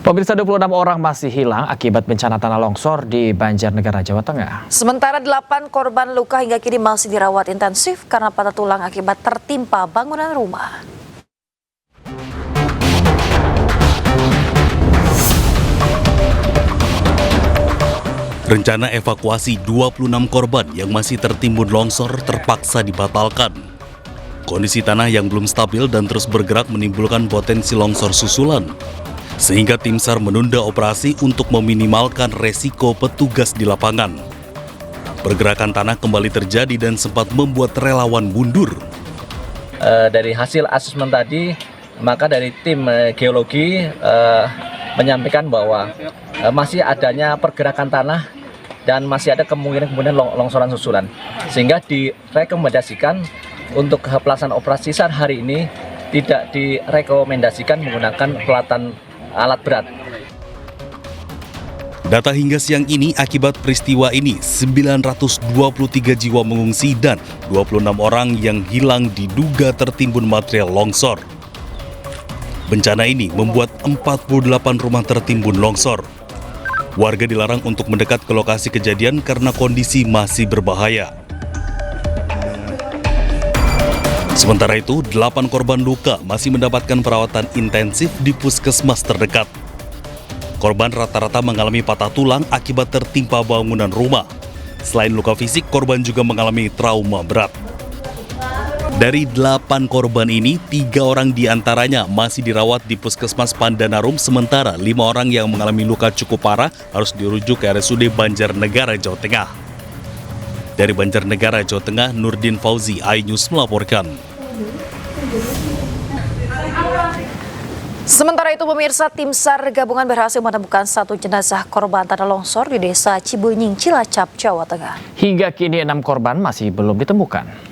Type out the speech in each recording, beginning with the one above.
Pemirsa, 26 orang masih hilang akibat bencana tanah longsor di Banjarnegara, Jawa Tengah. Sementara 8 korban luka hingga kini masih dirawat intensif karena patah tulang akibat tertimpa bangunan rumah. Rencana evakuasi 26 korban yang masih tertimbun longsor terpaksa dibatalkan. Kondisi tanah yang belum stabil dan terus bergerak menimbulkan potensi longsor susulan. Sehingga tim SAR menunda operasi untuk meminimalkan resiko petugas di lapangan. Pergerakan tanah kembali terjadi dan sempat membuat relawan mundur. Dari hasil asesmen tadi, maka dari tim geologi menyampaikan bahwa masih adanya pergerakan tanah dan masih ada kemungkinan longsoran susulan. Sehingga direkomendasikan untuk pelaksanaan operasi SAR hari ini tidak direkomendasikan menggunakan pelatan alat berat. Data hingga siang ini akibat peristiwa ini 923 jiwa mengungsi dan 26 orang yang hilang diduga tertimbun material longsor. Bencana ini membuat 48 rumah tertimbun longsor. Warga dilarang untuk mendekat ke lokasi kejadian karena kondisi masih berbahaya. Sementara itu, 8 korban luka masih mendapatkan perawatan intensif di puskesmas terdekat. Korban rata-rata mengalami patah tulang akibat tertimpa bangunan rumah. Selain luka fisik, korban juga mengalami trauma berat. Dari 8 korban ini, 3 orang diantaranya masih dirawat di puskesmas Pandanarum, sementara 5 orang yang mengalami luka cukup parah harus dirujuk ke RSUD Banjarnegara, Jawa Tengah. Dari Banjarnegara, Jawa Tengah, Nurdin Fauzi, iNews melaporkan. Sementara itu pemirsa, tim SAR gabungan berhasil menemukan 1 jenazah korban tanah longsor di desa Cibenying, Cilacap, Jawa Tengah. Hingga kini 6 korban masih belum ditemukan.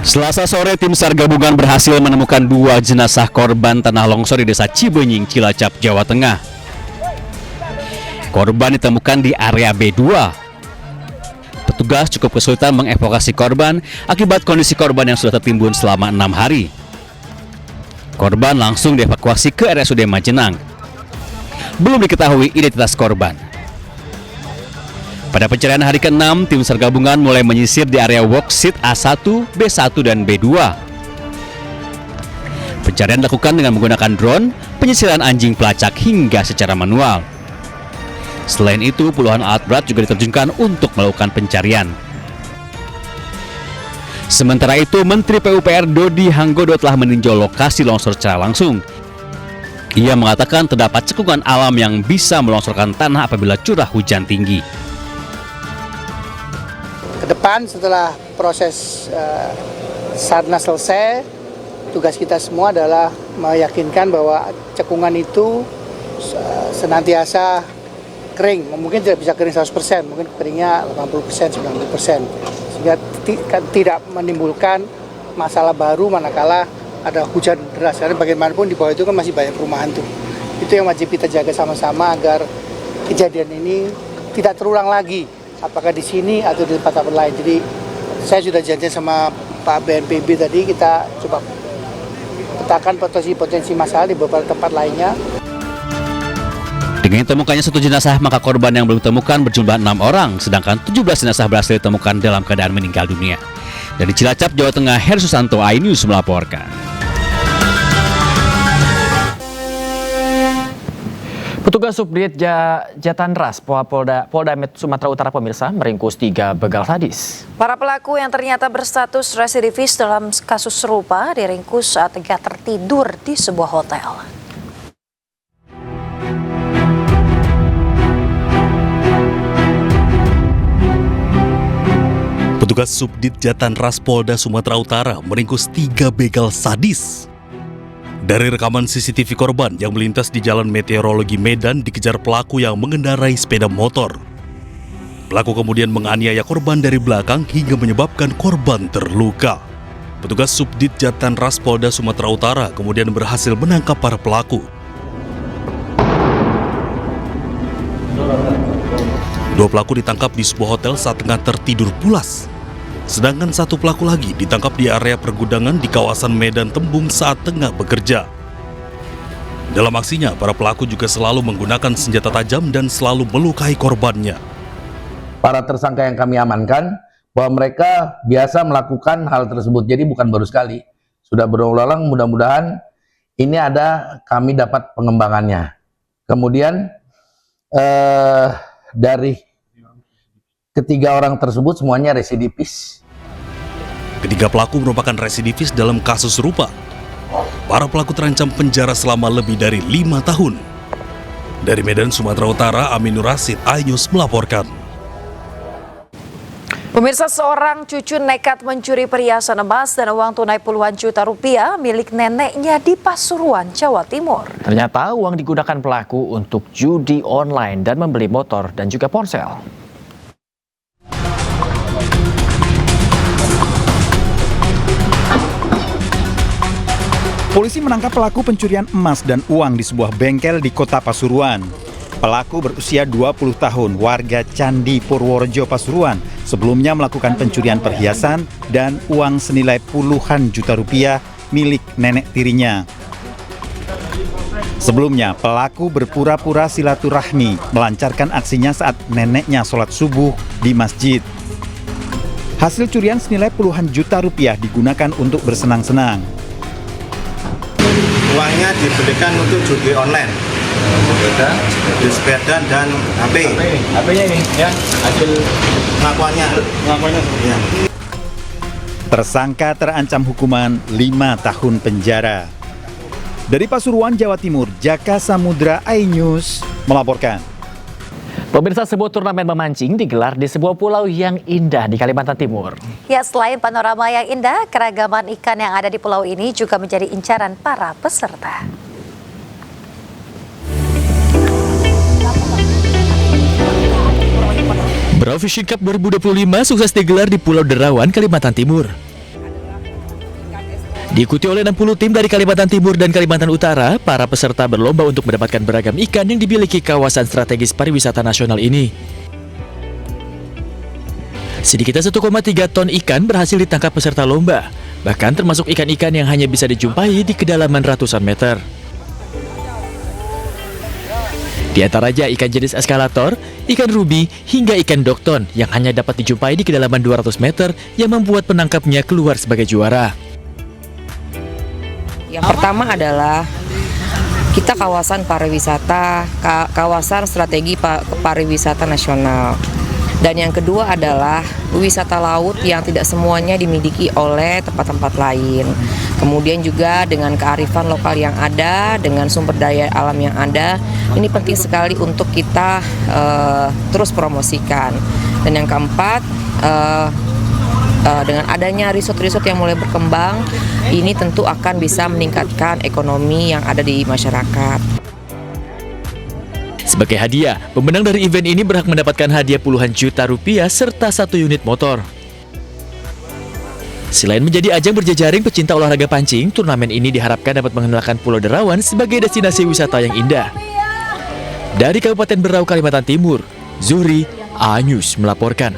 Selasa sore, tim SAR gabungan berhasil menemukan 2 jenazah korban tanah longsor di desa Cibenying, Cilacap, Jawa Tengah. Korban ditemukan di area B2. Petugas cukup kesulitan mengevakuasi korban akibat kondisi korban yang sudah tertimbun selama 6 hari. Korban langsung dievakuasi ke RSUD Majenang. Belum diketahui identitas korban. Pada pencarian hari ke-6, tim SAR gabungan mulai menyisir di area worksite A1, B1, dan B2. Pencarian dilakukan dengan menggunakan drone, penyisiran anjing pelacak hingga secara manual. Selain itu, puluhan alat berat juga diterjunkan untuk melakukan pencarian. Sementara itu, Menteri PUPR Dodi Hanggodo telah meninjau lokasi longsor secara langsung. Ia mengatakan terdapat cekungan alam yang bisa melongsorkan tanah apabila curah hujan tinggi. Ke depan setelah proses sarna selesai, tugas kita semua adalah meyakinkan bahwa cekungan itu senantiasa kering. Mungkin tidak bisa kering 100%, mungkin keringnya 80%, 90%. Sehingga tidak menimbulkan masalah baru manakala ada hujan deras. Karena bagaimanapun di bawah itu kan masih banyak perumahan tuh. Itu yang wajib kita jaga sama-sama agar kejadian ini tidak terulang lagi. Apakah di sini atau di tempat lain. Jadi saya sudah janji sama Pak BNPB tadi, kita coba petakan potensi masalah di beberapa tempat lainnya. Dengan ditemukannya 1 jenazah, maka korban yang belum ditemukan berjumlah 6 orang, sedangkan 17 jenazah berhasil ditemukan dalam keadaan meninggal dunia. Dari Cilacap, Jawa Tengah, Heri Susanto, iNews melaporkan. Petugas Subdit Jatanras Polda Sumatera Utara, pemirsa, meringkus 3 begal sadis. Para pelaku yang ternyata berstatus residivis dalam kasus serupa diringkus saat tengah tertidur di sebuah hotel. Petugas Subdit Jatanras Polda Sumatera Utara meringkus 3 begal sadis. Dari rekaman CCTV, korban yang melintas di Jalan Meteorologi Medan dikejar pelaku yang mengendarai sepeda motor. Pelaku kemudian menganiaya korban dari belakang hingga menyebabkan korban terluka. Petugas Subdit Jatanras Polda Sumatera Utara kemudian berhasil menangkap para pelaku. 2 pelaku ditangkap di sebuah hotel saat tengah tertidur pulas. Sedangkan satu pelaku lagi ditangkap di area pergudangan di kawasan Medan Tembung saat tengah bekerja. Dalam aksinya, para pelaku juga selalu menggunakan senjata tajam dan selalu melukai korbannya. Para tersangka yang kami amankan bahwa mereka biasa melakukan hal tersebut, jadi bukan baru sekali. Sudah berulang-ulang, mudah-mudahan ini kami dapat pengembangannya. Kemudian dari ketiga orang tersebut semuanya residivis. Ketiga pelaku merupakan residivis dalam kasus serupa. Para pelaku terancam penjara selama lebih dari 5 tahun. Dari Medan, Sumatera Utara, Aminur Rasid, iNews melaporkan. Pemirsa, seorang cucu nekat mencuri perhiasan emas dan uang tunai puluhan juta rupiah milik neneknya di Pasuruan, Jawa Timur. Ternyata uang digunakan pelaku untuk judi online dan membeli motor dan juga ponsel. Polisi menangkap pelaku pencurian emas dan uang di sebuah bengkel di Kota Pasuruan. Pelaku berusia 20 tahun, warga Candi Purworejo, Pasuruan, sebelumnya melakukan pencurian perhiasan dan uang senilai puluhan juta rupiah milik nenek tirinya. Sebelumnya, pelaku berpura-pura silaturahmi melancarkan aksinya saat neneknya sholat subuh di masjid. Hasil curian senilai puluhan juta rupiah digunakan untuk bersenang-senang. Uangnya dibelikan untuk judi online, sepeda dan HP. HP-nya ini ya, hasil pengakuannya. Ya. Tersangka terancam hukuman 5 tahun penjara. Dari Pasuruan, Jawa Timur, Jaka Samudra, iNews melaporkan. Pemirsa, sebuah turnamen memancing digelar di sebuah pulau yang indah di Kalimantan Timur. Ya, selain panorama yang indah, keragaman ikan yang ada di pulau ini juga menjadi incaran para peserta. Brau Fishing Cup 2025 sukses digelar di Pulau Derawan, Kalimantan Timur. Diikuti oleh 60 tim dari Kalimantan Timur dan Kalimantan Utara, para peserta berlomba untuk mendapatkan beragam ikan yang dimiliki kawasan strategis pariwisata nasional ini. Sedikitnya 1,3 ton ikan berhasil ditangkap peserta lomba, bahkan termasuk ikan-ikan yang hanya bisa dijumpai di kedalaman ratusan meter. Di antaranya ikan jenis eskalator, ikan ruby, hingga ikan dokton yang hanya dapat dijumpai di kedalaman 200 meter yang membuat penangkapnya keluar sebagai juara. Yang pertama adalah kita kawasan pariwisata, kawasan strategi pariwisata nasional. Dan yang kedua adalah wisata laut yang tidak semuanya dimiliki oleh tempat-tempat lain. Kemudian juga dengan kearifan lokal yang ada, dengan sumber daya alam yang ada, ini penting sekali untuk kita terus promosikan. Dan yang keempat, dengan adanya resort-resort yang mulai berkembang, ini tentu akan bisa meningkatkan ekonomi yang ada di masyarakat. Sebagai hadiah, pemenang dari event ini berhak mendapatkan hadiah puluhan juta rupiah serta 1 unit motor. Selain menjadi ajang berjejaring pecinta olahraga pancing, turnamen ini diharapkan dapat mengenalkan Pulau Derawan sebagai destinasi wisata yang indah. Dari Kabupaten Berau, Kalimantan Timur, Zuhri, iNews melaporkan.